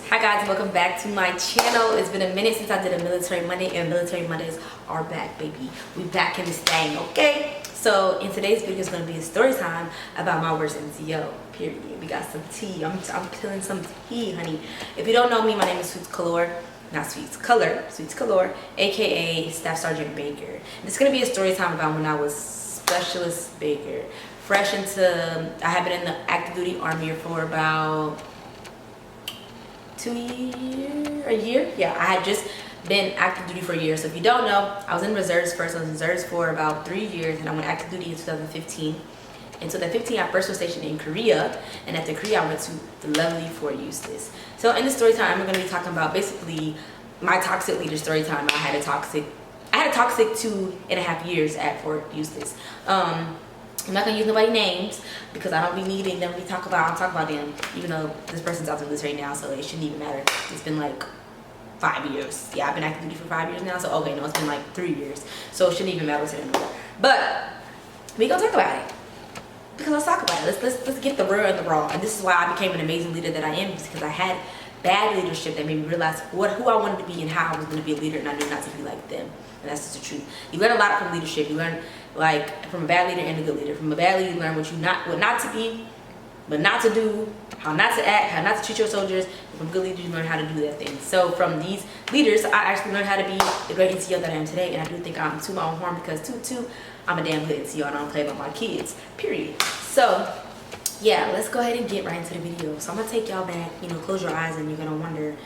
Hi guys, welcome back to my channel. It's been a minute since I did a Military Monday, and Military Mondays are back, baby. We back in this thing, okay? So in today's video is going to be a story time about my worst NCO, period. We got some tea. I'm killing some tea, honey. If you don't know me, my name is SweetsColour. Not SweetsColour, SweetsColour, aka Staff Sergeant Baker. And it's going to be a story time about when I was Specialist Baker. Fresh into, I have been in the active duty army for about a year. Yeah, I had just been active duty for a year. So if you don't know, I was in reserves first. I was in reserves for about 3 years, and I went active duty in 2015. In 2015, I first was stationed in Korea, and after Korea, I went to the lovely Fort Eustis. So in this story time, I'm going to be talking about basically my toxic leader story time. I had a toxic 2.5 years at Fort Eustis. I'm not gonna use nobody's names because I don't be needing them to talk about them, even though this person's out of this right now, so it shouldn't even matter. It's been like 5 years. Yeah, I've been active duty for 5 years now, so okay, no, it's been like 3 years, so it shouldn't even matter to them. But we gonna talk about it because let's talk about it. Let's get the real and the raw. And this is why I became an amazing leader that I am, because I had bad leadership that made me realize who I wanted to be and how I was going to be a leader, and I knew not to be like them. And that's just the truth. You learn a lot from leadership. You learn like from a bad leader and a good leader. From a bad leader, you learn what not to be, but not to do, how not to act, how not to treat your soldiers. And from good leaders, you learn how to do that thing. So from these leaders, I actually learned how to be the great NCO that I am today. And I do think I'm to my own harm, because I'm a damn good NCO and I don't play about my kids, period. So yeah, let's go ahead and get right into the video. So I'm gonna take y'all back, close your eyes and you're gonna wonder,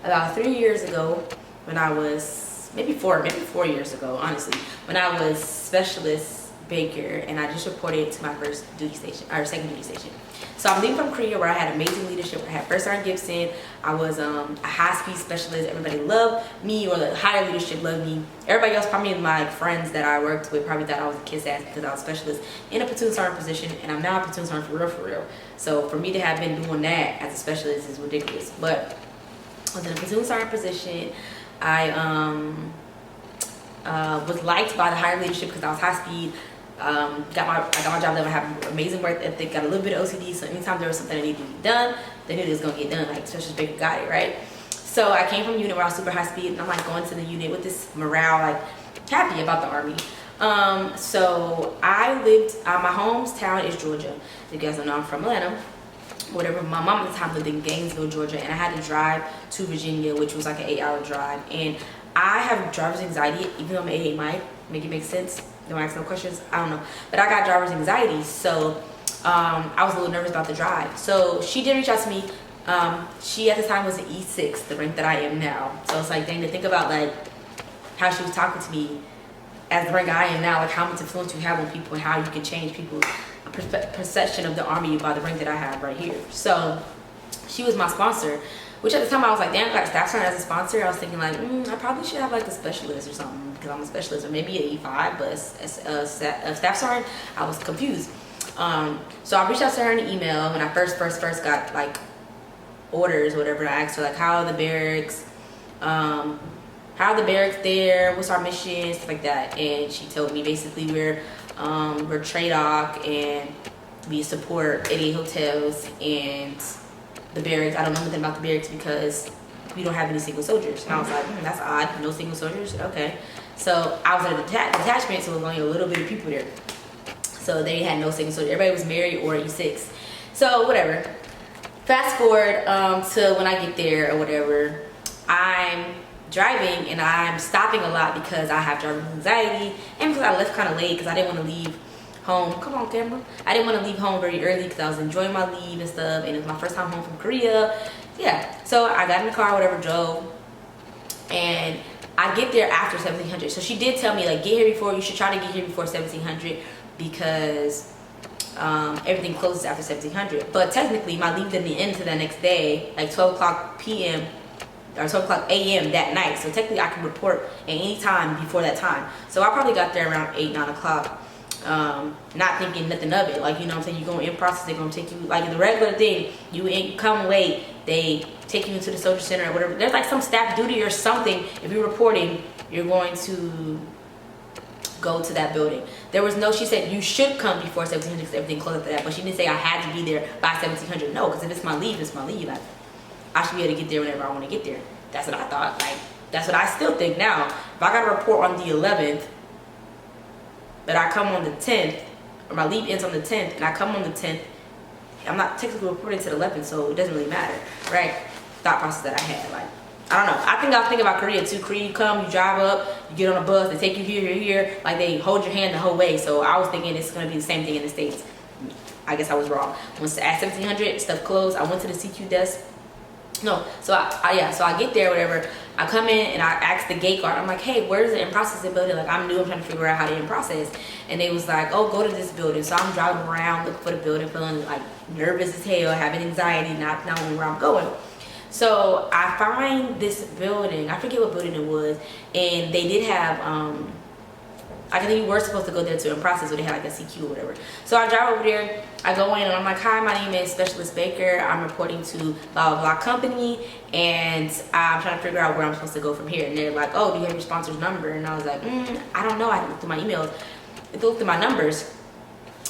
about 3 years ago, when I was, maybe four years ago, honestly, when I was Specialist Baker, and I just reported to my first duty station, or second duty station. So I'm leaving from Korea, where I had amazing leadership. I had First Sergeant Gibson. I was a high-speed specialist. Everybody loved me, or the higher leadership loved me. Everybody else, probably my friends that I worked with, probably thought I was a kiss ass because I was specialist in a platoon sergeant position, and I'm now a platoon sergeant for real. So for me to have been doing that as a specialist is ridiculous. But I was in a platoon sergeant position. I was liked by the higher leadership because I was high speed. I got my job done. I have amazing work ethic, got a little bit of OCD, so anytime there was something that needed to be done, they knew it was gonna get done. Like Specialist Baker got it, right? So I came from a unit where I was super high speed, and I'm like going to the unit with this morale, like happy about the army. So I lived, my hometown is Georgia. You guys don't know I'm from Atlanta. Whatever. My mom at the time lived in Gainesville, Georgia, and I had to drive to Virginia, which was like an 8-hour drive. And I have driver's anxiety, even though I'm 88 might make it make sense. Don't ask no questions. I don't know, but I got driver's anxiety, so I was a little nervous about the drive. So she did reach out to me. She at the time was an E6, the rank that I am now. So it's like, dang, to think about like how she was talking to me as the rank I am now, like how much influence you have on people and how you can change people's perception of the army by the rank that I have right here. So she was my sponsor, which at the time I was like, damn, I got a staff sergeant as a sponsor. I was thinking like, I probably should have like a specialist or something, because I'm a specialist, or maybe an E5, but as a staff sergeant, I was confused. So I reached out to her in an email when I first got like orders or whatever. I asked her like, how are the barracks? How are the barracks there? What's our mission? Stuff like that. And she told me basically we're TRADOC, and we support 88 hotels and the barracks. I don't know nothing about the barracks because we don't have any single soldiers. And I was like, that's odd, no single soldiers, okay. So I was at a detachment, so it was only a little bit of people there. So they had no single soldiers. Everybody was married or E6. So whatever. Fast forward to when I get there or whatever, I'm driving and I'm stopping a lot because I have driver's anxiety, and because I left kind of late because I didn't want to leave home. Come on, camera. I didn't want to leave home very early because I was enjoying my leave and stuff, and it was my first time home from Korea. Yeah, so I got in the car, whatever, drove, and I get there after 1700. So she did tell me like, get here before, you should try to get here before 1700 because everything closes after 1700. But technically my leave didn't end to the next day, like 12 o'clock p.m. or 12 o'clock a.m. that night. So technically I could report at any time before that time. So I probably got there around 8-9 o'clock. Not thinking nothing of it, like, you know what I'm saying, you're going in process, they're going to take you, like the regular thing, you ain't come late, they take you into the social center or whatever. There's like some staff duty or something. If you're reporting, you're going to go to that building. There was no, she said you should come before 1700 because everything closed after that, but she didn't say I had to be there by 1700. No, because if it's my leave, it's my leave. I should be able to get there whenever I want to get there. That's what I thought. Like, that's what I still think now. If I got a report on the 11th, but I come on the 10th, or my leave ends on the 10th, and I come on the 10th, I'm not technically reporting to the 11th, so it doesn't really matter, right? Thought process that I had, like, I don't know. I think I was thinking about Korea too. Korea, you come, you drive up, you get on a bus, they take you here, like they hold your hand the whole way. So I was thinking it's gonna be the same thing in the States. I guess I was wrong. Once at 1700, stuff closed. I went to the CQ desk. No, so I get there, whatever. I come in and I ask the gate guard. I'm like, hey, where's the in-processing building? Like, I'm new. I'm trying to figure out how to in-process. And they was like, oh, go to this building. So I'm driving around looking for the building, feeling like nervous as hell, having anxiety, not knowing where I'm going. So I find this building. I forget what building it was, and they did have I think we were supposed to go there to in-process, but they had like a CQ or whatever. So I drive over there, I go in and I'm like, hi, my name is Specialist Baker. I'm reporting to blah, blah, blah company, and I'm trying to figure out where I'm supposed to go from here. And they're like, oh, do you have your sponsor's number? And I was like, I don't know. I had to look through my emails. I looked through my numbers.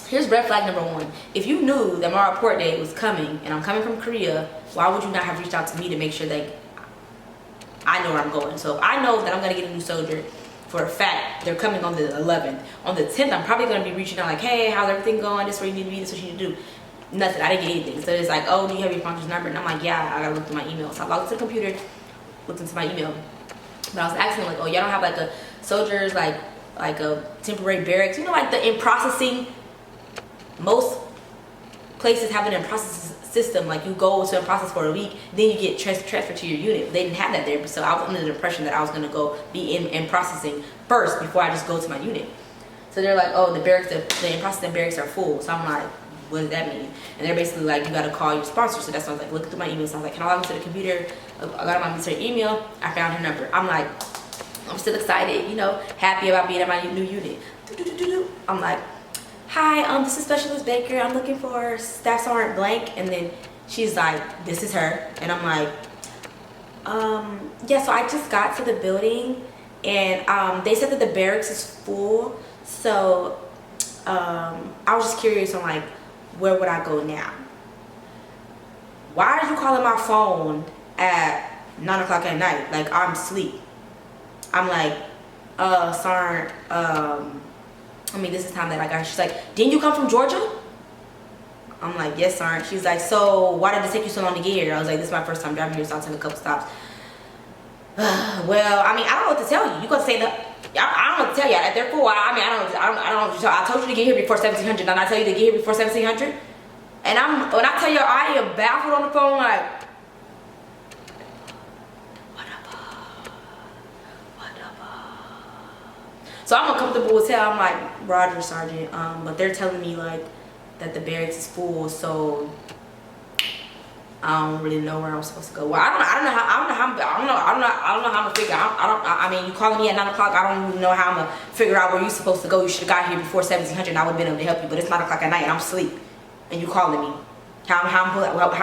Here's red flag number one. If you knew that my report date was coming and I'm coming from Korea, why would you not have reached out to me to make sure that I know where I'm going? So if I know that I'm going to get a new soldier, for a fact, they're coming on the 11th. On the 10th, I'm probably going to be reaching out like, hey, how's everything going? This is where you need to be. This is what you need to do. Nothing. I didn't get anything. So it's like, oh, do you have your sponsor's number? And I'm like, yeah, I got to look through my email. So I logged into the computer, looked into my email. But I was asking like, oh, y'all don't have like a soldiers, like a temporary barracks? You know, like the in-processing, most places have an in-process system. Like you go to in-process for a week, then you get transferred to your unit. They didn't have that there. So I was under the impression that I was going to go be in processing first before I just go to my unit. So they're like, oh, the barracks, the in-processing barracks are full. So I'm like, what does that mean? And they're basically like, you got to call your sponsor. So that's why I was like, looking through my emails. So I was like, can I log into the computer? I got my military email. I found her number. I'm like, I'm still excited, you know, happy about being at my new unit. I'm like, hi, this is Specialist Baker. I'm looking for Staff Sergeant blank. And then she's like, this is her. And I'm like, yeah, so I just got to the building and they said that the barracks is full. So I was just curious on like, where would I go now? Why are you calling my phone at 9 o'clock at night? Like I'm asleep. I'm like, Sergeant, this is time that I got. She's like, didn't you come from Georgia? I'm like, yes, Sergeant. She's like, so why did it take you so long to get here? I was like, this is my first time driving here, so I'll take a couple stops. Well, I don't know what to tell you. You gonna say that? I don't know what to tell you. Therefore, I don't know. I told you to get here before 1700, and I tell you to get here before 1700. And when I tell you, I am baffled on the phone, like, so I'm uncomfortable as hell. I'm like, Roger, Sergeant, but they're telling me like that the barracks is full, so I don't really know where I'm supposed to go. Well, I don't know how I'm gonna figure. I mean, you calling me at 9 o'clock. I don't even know how I'm gonna figure out where you're supposed to go. You should have got here before 1700, and I would have been able to help you. But it's 9 o'clock at night, and I'm asleep, and you calling me. How am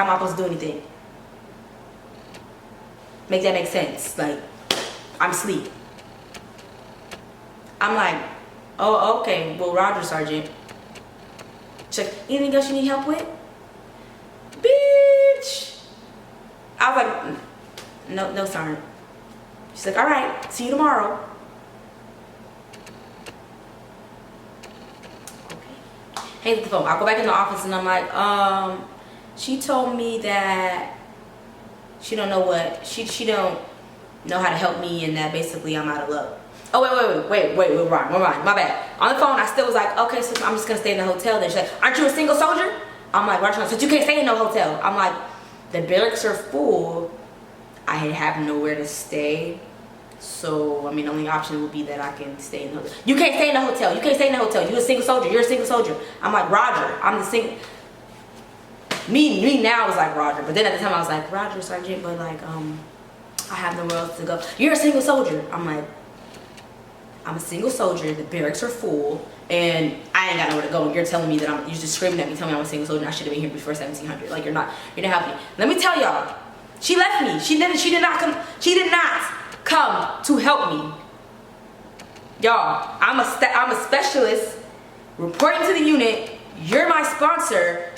I supposed to do anything? Make that make sense? Like, I'm asleep. I'm like, oh, okay, well, Roger, Sergeant. She's like, anything else you need help with? Bitch. I was like, no, Sergeant. She's like, all right, see you tomorrow. Okay. Hangs up the phone. I go back in the office and I'm like, she told me that she don't know what, she don't know how to help me and that basically I'm out of luck. Oh, wait, we're wrong, my bad. On the phone, I still was like, okay, so I'm just gonna stay in the hotel then. She's like, aren't you a single soldier? I'm like, Roger, so you can't stay in no hotel. I'm like, the barracks are full. I have nowhere to stay. So, I mean, the only option would be that I can stay in the hotel. You can't stay in the hotel. You can't stay in the hotel. You're a single soldier. You're a single soldier. I'm like, Roger, I'm the single. Me now is like Roger. But then at the time I was like, Roger, Sergeant, but like, I have nowhere else to go. You're a single soldier. I'm like, I'm a single soldier, the barracks are full, and I ain't got nowhere to go. And you're telling me that you're just screaming at me, telling me I'm a single soldier and I should have been here before 1700. Like, you're not helping me. Let me tell y'all, she left me. She did not come to help me. Y'all, I'm a specialist reporting to the unit. You're my sponsor,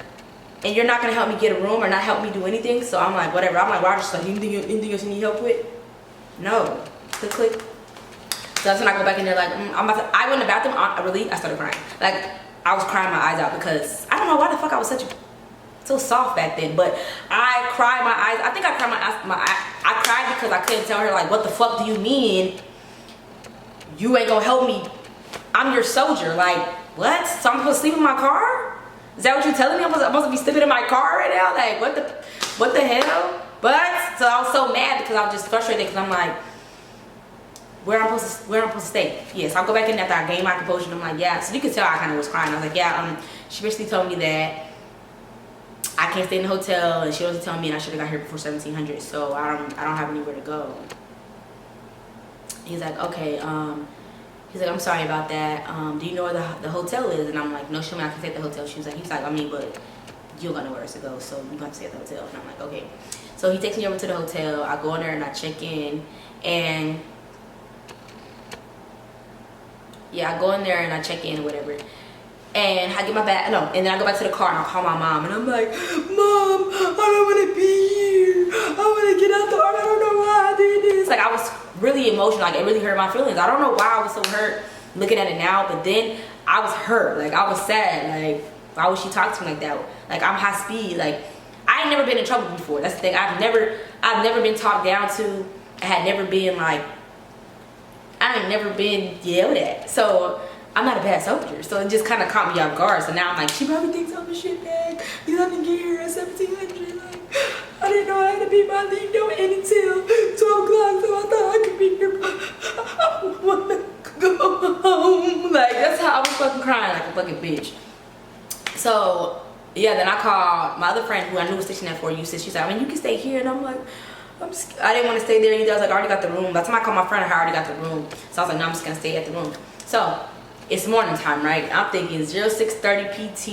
and you're not gonna help me get a room or not help me do anything. So I'm like, whatever. I'm like, Roger, so anything else you need help with? No. Click, click. So that's when I go back in there like, I'm about to, I went in the bathroom, I started crying. Like, I was crying my eyes out because I don't know why the fuck I was so soft back then, but I cried my eyes. I think I cried I cried because I couldn't tell her, like, what the fuck do you mean you ain't gonna help me? I'm your soldier. Like, what? So I'm supposed to sleep in my car? Is that what you're telling me? I'm supposed to be sleeping in my car right now? Like, what the hell? But so I was so mad because I was just frustrated because I'm like, where I'm supposed to stay? Yes, I'll go back in after I gained my composure. And I'm like, yeah. So you could tell I kind of was crying. I was like, yeah. She basically told me that I can't stay in the hotel, and she was telling me I should have got here before 1700. So I don't have anywhere to go. He's like, okay. He's like, I'm sorry about that. Do you know where the hotel is? And I'm like, no, show me I can stay at the hotel. He's like, I mean, but you don't got nowhere else to go, so you have to stay at the hotel. And I'm like, okay. So he takes me over to the hotel. I go in there and I check in, and yeah, I go in there and I check in or whatever. And I get my bag, and then I go back to the car and I call my mom and I'm like, Mom, I don't want to be here. I want to get out the car. I don't know why I did this. Like, I was really emotional. Like, it really hurt my feelings. I don't know why I was so hurt looking at it now, but then I was hurt. Like, I was sad. Like, why would she talk to me like that? Like, I'm high speed. Like, I ain't never been in trouble before. That's the thing. I've never been talked down to. I had never been like, I ain't never been yelled at. So I'm not a bad soldier. So it just kind of caught me off guard. So now I'm like, she probably thinks I'm a shitbag. You let me get here at 1700. Like, I didn't know I had to be my leave don't end until 12 o'clock. So I thought I could be here. I want to go home. Like, that's how I was fucking crying like a fucking bitch. So yeah, then I called my other friend who I knew was stationed at 4U. She's like, I mean, you can stay here. And I'm like, I didn't want to stay there either. I was like, I already got the room. By the time I called my friend, I already got the room. So I was like, no, I'm just gonna stay at the room. So it's morning time, right? I'm thinking 06:30 PT.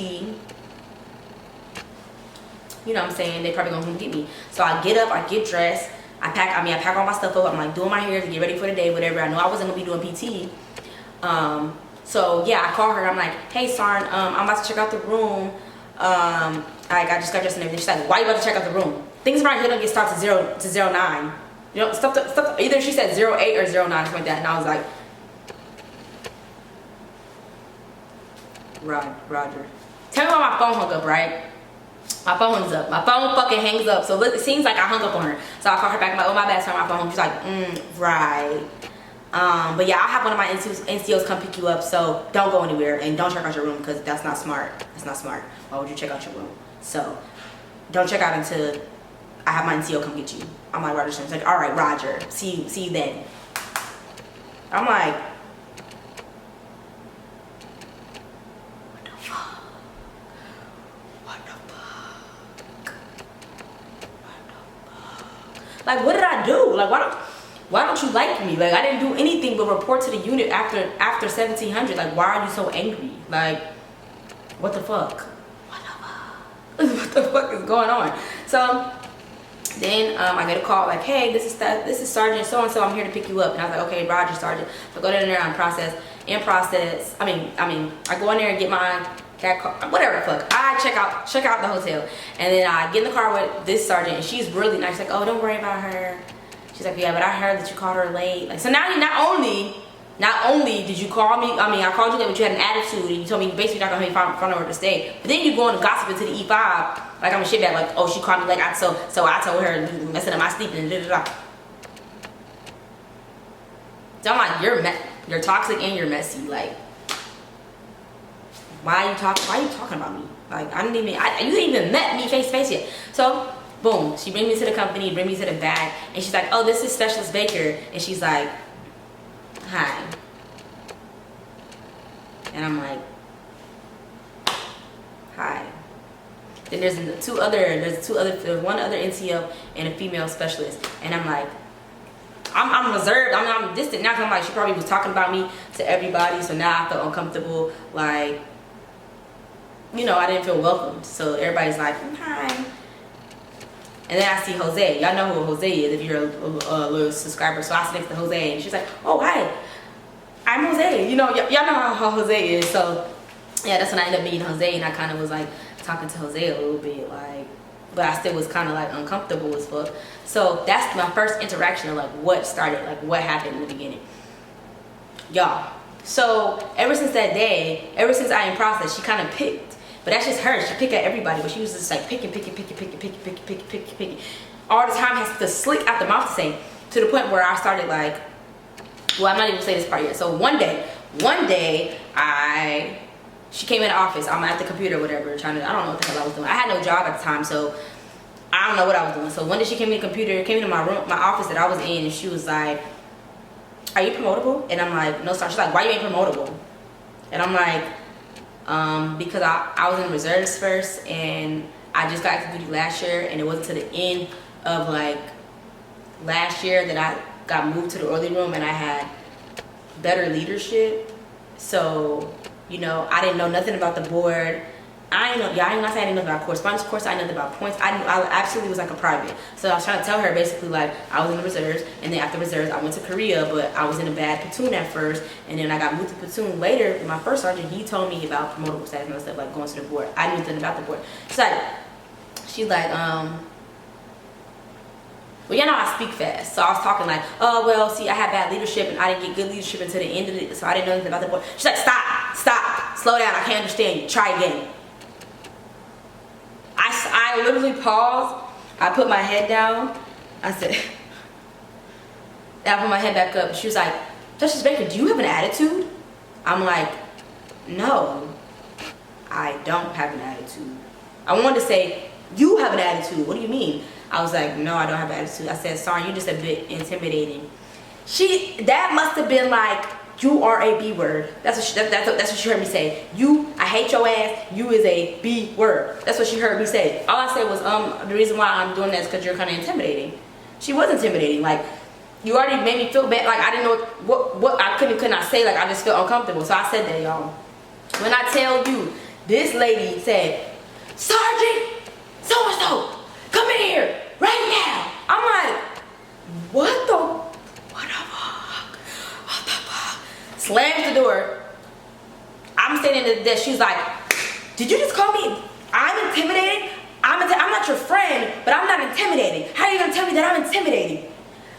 You know what I'm saying? They probably gonna come get me. So I get up, I get dressed, I pack all my stuff up. I'm like doing my hair to get ready for the day, whatever. I know I wasn't gonna be doing PT. So yeah, I call her. I'm like, hey, Sarn, I'm about to check out the room. I just got dressed and everything. She's like, why you about to check out the room? Things around here don't get started to 09. You know, stuff. Either she said 08 or 09, something like that. And I was like, Roger. Tell me why my phone hung up, right? My phone hangs up. My phone fucking hangs up. So it seems like I hung up on her. So I call her back. I'm like, oh, my bad, sorry, my phone. She's like, right. But yeah, I'll have one of my NCOs come pick you up. So don't go anywhere and don't check out your room because that's not smart. That's not smart. Why would you check out your room? So don't check out until I have my NCO come get you. I'm like, Roger. She's like, all right, Roger. See you then. I'm like, like, what did I do? Like, why don't you like me? Like, I didn't do anything but report to the unit after 1700. Like, why are you so angry? Like, what the fuck? What the fuck is going on? So then I get a call like, hey, this is Sergeant so and so. I'm here to pick you up. And I was like, okay, Roger, Sergeant. So I go in there and process. I go in there and get my whatever the fuck. I check out the hotel, and then I get in the car with this sergeant, and she's really nice. Like, oh, don't worry about her. She's like, yeah, but I heard that you called her late. Like, so now you not only did you call me, I called you late, but you had an attitude, and you told me basically you're not gonna help me find nowhere to stay. But then you go and gossip into the E5 like I'm a shitbag. Like, oh, she called me late. So I told her messing up my sleep and da da da. So I'm like, you're toxic and you're messy. Like, why are you talking about me? Like, you didn't even met me face to face yet. So boom, she brings me to the company, bring me to the back, and she's like, oh, this is Specialist Baker. And she's like, hi. And I'm like, hi. Then there's one other NCO and a female specialist. And I'm like, I'm reserved. I'm distant now because I'm like, she probably was talking about me to everybody. So now I feel uncomfortable. Like, you know, I didn't feel welcomed. So everybody's like, hi. And then I see Jose. Y'all know who Jose is if you're a little subscriber. So I sit next to Jose, and she's like, oh, hi. I'm Jose. You know, y'all know how Jose is. So yeah, that's when I ended up meeting Jose, and I kind of was like, talking to Jose a little bit, like, but I still was kind of like uncomfortable as fuck. So that's my first interaction of like what started, like what happened in the beginning, y'all. So ever since that day, ever since I in process, she kind of picked, but that's just her. She picked at everybody, but she was just like picking all the time. Has to slick out the mouth to say, to the point where I started like, well, I'm not even saying this part yet. So one day she came in the office. I'm at the computer or whatever, trying to, I don't know what the hell I was doing. I had no job at the time, so I don't know what I was doing. So one day she came in the computer, came into my room, my office that I was in, and she was like, are you promotable? And I'm like, no, sir. She's like, why you ain't promotable? And I'm like, because I was in reserves first, and I just got active duty last year, and it wasn't to the end of like last year that I got moved to the early room, and I had better leadership. So, you know, I didn't know nothing about the board. I ain't not saying I didn't know about correspondence course. I didn't know about points. I absolutely was like a private. So I was trying to tell her basically like I was in the reserves, and then after reserves I went to Korea, but I was in a bad platoon at first, and then I got moved to platoon later. My first sergeant, he told me about promotable status and stuff, like going to the board. I knew nothing about the board. She's like, well, you know I speak fast, so I was talking like, oh well, see, I had bad leadership and I didn't get good leadership until the end of it, so I didn't know anything about the board. She's like, stop, slow down, I can't understand you, try again. I literally paused, I put my head down, I said, and I put my head back up, and she was like, Justice Baker, do you have an attitude? I'm like, no, I don't have an attitude. I wanted to say, you have an attitude, what do you mean? I was like, no, I don't have an attitude. I said, sorry, you're just a bit intimidating. That must have been like, you are a B word. That's what she heard me say. I hate your ass, you is a B word. That's what she heard me say. All I said was, the reason why I'm doing that is because you're kind of intimidating. She was intimidating. Like, you already made me feel bad. Like, I didn't know what I could not say. Like, I just felt uncomfortable. So I said that, y'all. When I tell you, this lady said, Sergeant so-and-so, come in here right now. I'm like, what the fuck? Slams the door. I'm standing at the desk. She's like, did you just call me? I'm intimidating? I'm not your friend, but I'm not intimidating. How are you gonna tell me that I'm intimidating?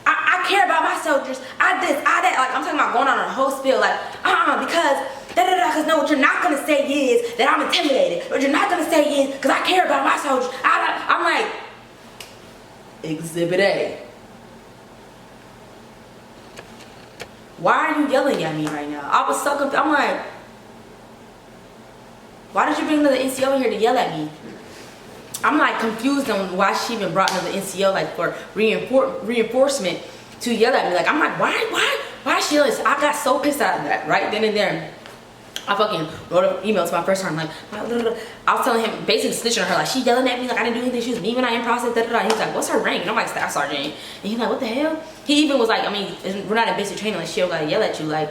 I care about my soldiers. I this, I that. Like, I'm talking about going on a whole spiel. Like, because because no, what you're not gonna say is that I'm intimidated. What you're not gonna say is because I care about my soldiers. I'm like, Exhibit A. Why are you yelling at me right now? I was so confused. I'm like, why did you bring another NCO in here to yell at me? I'm like confused on why she even brought another NCO, like for reinforcement to yell at me. Like, I'm like, why is she yelling? I got so pissed out of that right then and there. I fucking wrote an email to my first sergeant, like, I was telling him, basically snitching on her, like, she yelling at me, like, I didn't do anything, she was me when I in process, He was like, what's her rank? And I'm like, staff sergeant. And he's like, what the hell? He even was like, I mean, we're not in basic training, like, she don't gotta yell at you, like,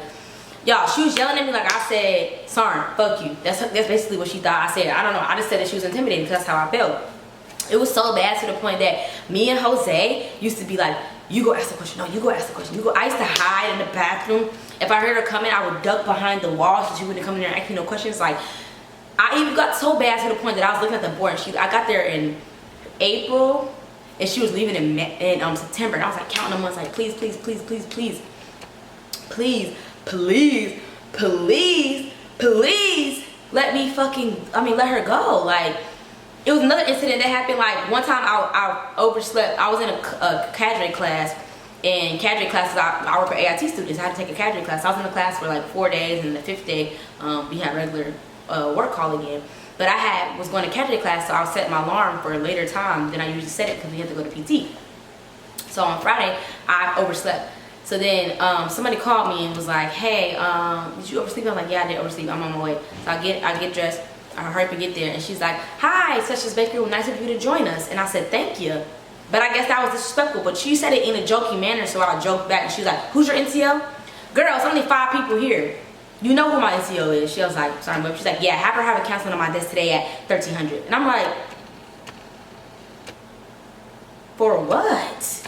y'all, she was yelling at me like I said, Sarn, fuck you. That's basically what she thought I said. I don't know, I just said that she was intimidating because that's how I felt. It was so bad to the point that me and Jose used to be like, you go ask the question, no, you go ask the question. I used to hide in the bathroom. If I heard her coming, I would duck behind the wall so she wouldn't come in there and ask me no questions. Like, I even got so bad to the point that I was looking at the board, and I got there in April, and she was leaving in September, and I was like counting the months, like, please, please, please, please, please, please, please, please, please, let her go. Like, it was another incident that happened. Like, one time I overslept. I was in a cadre class, and cadre classes, I work with AIT students. I had to take a cadre class. I was in the class for like 4 days, and the 5th day we had regular work call again. But I was going to cadre class, so I was setting my alarm for a later time than I usually set it because we had to go to PT. So on Friday I overslept. So then somebody called me and was like, hey, did you oversleep? I'm like, yeah, I did oversleep, I'm on my way. So I get dressed, I hurry up and get there, and she's like, hi, Justice Baker, nice of you to join us. And I said, thank you. But I guess that was disrespectful, but she said it in a joking manner, so I joked back, and she was like, who's your NCO? Girl, it's only 5 people here. You know who my NCO is. She was like, sorry, but she's like, yeah, have her have a counseling on my desk today at 1300. And I'm like, for what?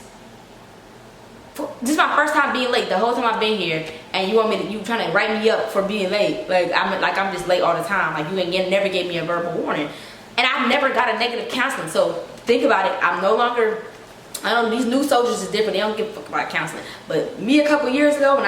This is my first time being late. The whole time I've been here, and you trying to write me up for being late. Like I'm just late all the time. Like, you never gave me a verbal warning. And I've never got a negative counseling. So think about it. I'm no longer, I don't know, these new soldiers is different. They don't give a fuck about counseling. But me a couple years ago, when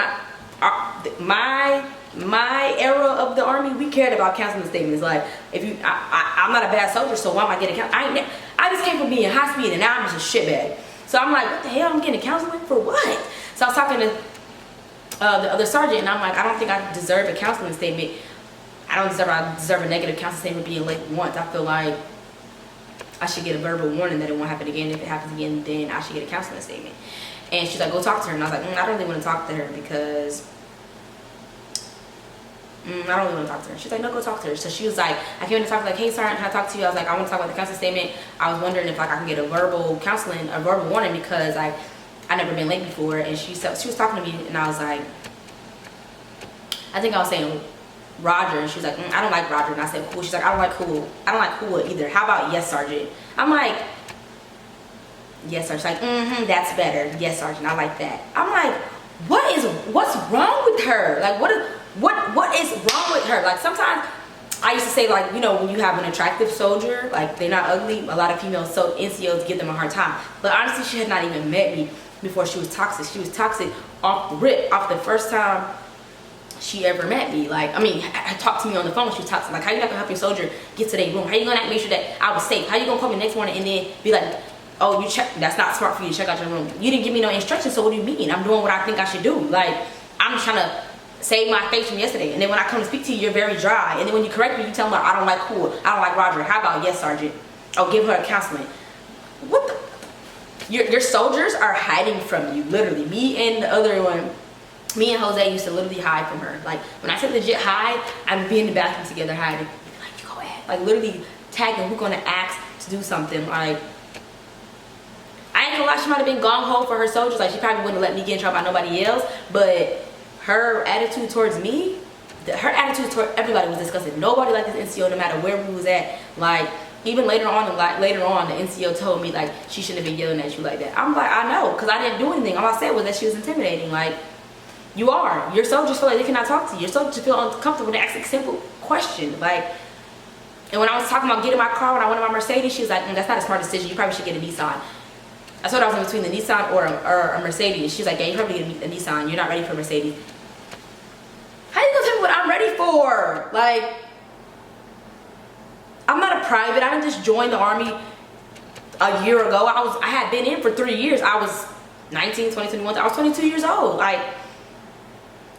my era of the Army, we cared about counseling statements. Like, if you, I'm not a bad soldier, so why am I getting counseling? I just came from being high speed, and now I'm just a shitbag. So I'm like, what the hell? I'm getting counseling for what? So I was talking to the other sergeant, and I'm like, I don't think I deserve a counseling statement. I deserve a negative counseling statement being late once. I feel like I should get a verbal warning that it won't happen again. If it happens again, then I should get a counseling statement. And she's like, go talk to her. And I was like, I don't really want to talk to her because I don't really want to talk to her. She's like, no, go talk to her. So she was like, I came to talk, like, hey, Sergeant, can I talk to you? I was like, I want to talk about the counseling statement. I was wondering if like I can get a verbal counseling, a verbal warning, because like I never been late before. And she was talking to me, and I was like, I think I was saying Roger, and she was like, I don't like Roger. And I said, cool. She's like, I don't like cool either. How about yes, Sergeant? I'm like, yes, Sergeant. She's like, that's better. Yes, Sergeant, I like that. I'm like, what's wrong with her? Like, what is wrong with her? Like, sometimes I used to say, like, you know, when you have an attractive soldier, like, they're not ugly, a lot of female NCOs give them a hard time. But honestly, she had not even met me before she was toxic. She was toxic off the rip, off the first time she ever met me. Like, I mean, talked to me on the phone. She was toxic. Like, how you not gonna help your soldier get to their room? How you gonna make sure that I was safe? How you gonna call me next morning and then be like, oh, you check, that's not smart for you to check out your room. You didn't give me no instructions, so what do you mean? I'm doing what I think I should do. Like, I'm just trying to save my face from yesterday. And then when I come to speak to you, you're very dry. And then when you correct me, you tell me, I don't like cool, I don't like Roger. How about yes, Sergeant? I'll give her a counseling. What the? Your soldiers are hiding from you, literally. Me and the other one, me and Jose used to literally hide from her. Like, when I said legit hide, I'd be in the bathroom together hiding. Like, you go ahead. Like, literally tagging who's gonna ask to do something. Like, I ain't gonna lie, she might have been gung-ho for her soldiers. Like, she probably wouldn't let me get in trouble by nobody else. But her attitude towards me, her attitude toward everybody was disgusting. Nobody liked this NCO, no matter where we was at. Like, even later on, the NCO told me, like, she shouldn't have been yelling at you like that. I'm like, I know, because I didn't do anything. All I said was that she was intimidating. Like, you are. Your soldiers feel like they cannot talk to you. Your soldiers feel uncomfortable to ask a simple question. Like, and when I was talking about getting my car, when I went on my Mercedes, she was like, that's not a smart decision. You probably should get a Nissan. I told her I was in between the Nissan or a Mercedes. She was like, yeah, you probably get a Nissan. You're not ready for a Mercedes. How you gonna tell me what I'm ready for? Like, I'm not a private. I didn't just join the Army a year ago. I had been in for 3 years. I was 19, 20, 21. I was 22 years old. Like,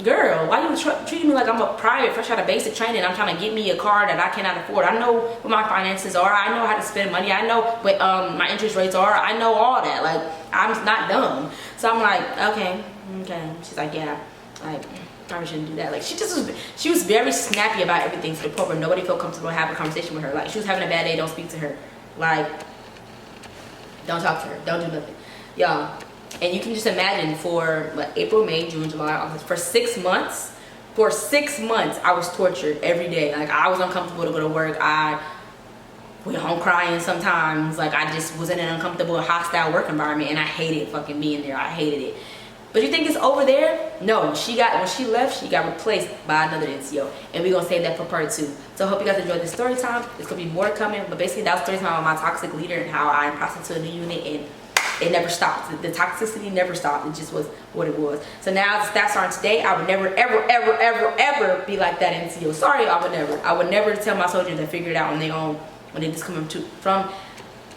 girl, why you treating me like I'm a private fresh out of basic training? I'm trying to get me a car that I cannot afford. I know what my finances are. I know how to spend money. I know what my interest rates are. I know all that. Like, I'm not dumb. So I'm like, okay. She's like, yeah, like, probably shouldn't do that. Like, she was very snappy about everything to the point where nobody felt comfortable having a conversation with her. Like, she was having a bad day, don't speak to her. Like, don't talk to her. Don't do nothing. Y'all. And you can just imagine for like, April, May, June, July, August, for 6 months, I was tortured every day. Like, I was uncomfortable to go to work. I went home crying sometimes. Like, I just was in an uncomfortable, hostile work environment, and I hated fucking being there. I hated it. But you think it's over there? No, when she left, she got replaced by another NCO. And we're gonna save that for part 2. So I hope you guys enjoyed this story time. There's gonna be more coming, but basically that was story time on my toxic leader and how I processed to a new unit, and it never stopped. The toxicity never stopped. It just was what it was. So now the stats are today. I would never, ever be like that NCO. Sorry, I would never tell my soldiers to figure it out on their own when they just come from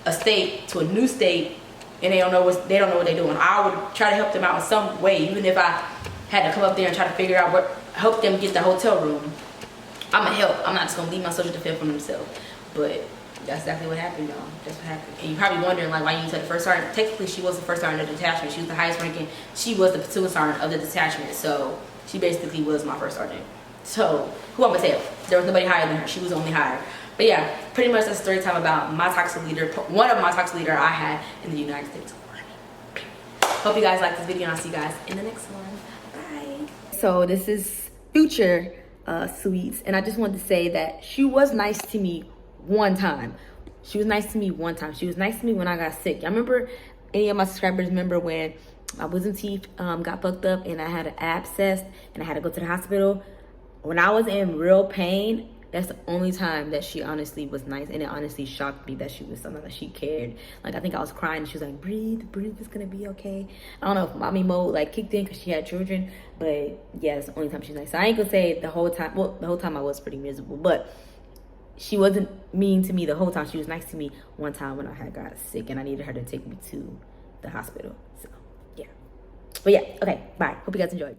a state to a new state and they don't know what they're doing. I would try to help them out in some way, even if I had to come up there and try to figure out help them get the hotel room. I'm gonna help. I'm not just gonna leave my soldiers to fend for themselves. But that's exactly what happened, y'all. That's what happened. And you're probably wondering, like, why you said the first sergeant. Technically, she was the first sergeant of the detachment. She was the highest ranking. She was the platoon sergeant of the detachment. So she basically was my first sergeant. So who I'm gonna tell? There was nobody higher than her. She was only higher. But yeah, pretty much that's a story time about my toxic leader. One of my toxic leader I had in the United States Army. Hope you guys like this video, and I'll see you guys in the next one. Bye. So this is future Sweets, and I just wanted to say that she was nice to me one time. She was nice to me one time. She was nice to me when I got sick. I remember, any of my subscribers remember when my wisdom teeth got fucked up and I had an abscess and I had to go to the hospital. When I was in real pain, That's the only time that she honestly was nice, and it honestly shocked me that she was something that she cared. Like, I think I was crying, and she was like, breathe, it's gonna be okay. I don't know if mommy mode like kicked in because she had children, but yeah, it's the only time she's nice. So I ain't gonna say the whole time. Well, the whole time I was pretty miserable, but she wasn't mean to me the whole time. She was nice to me one time when I had got sick and I needed her to take me to the hospital. So yeah, but yeah, okay, bye. Hope you guys enjoyed.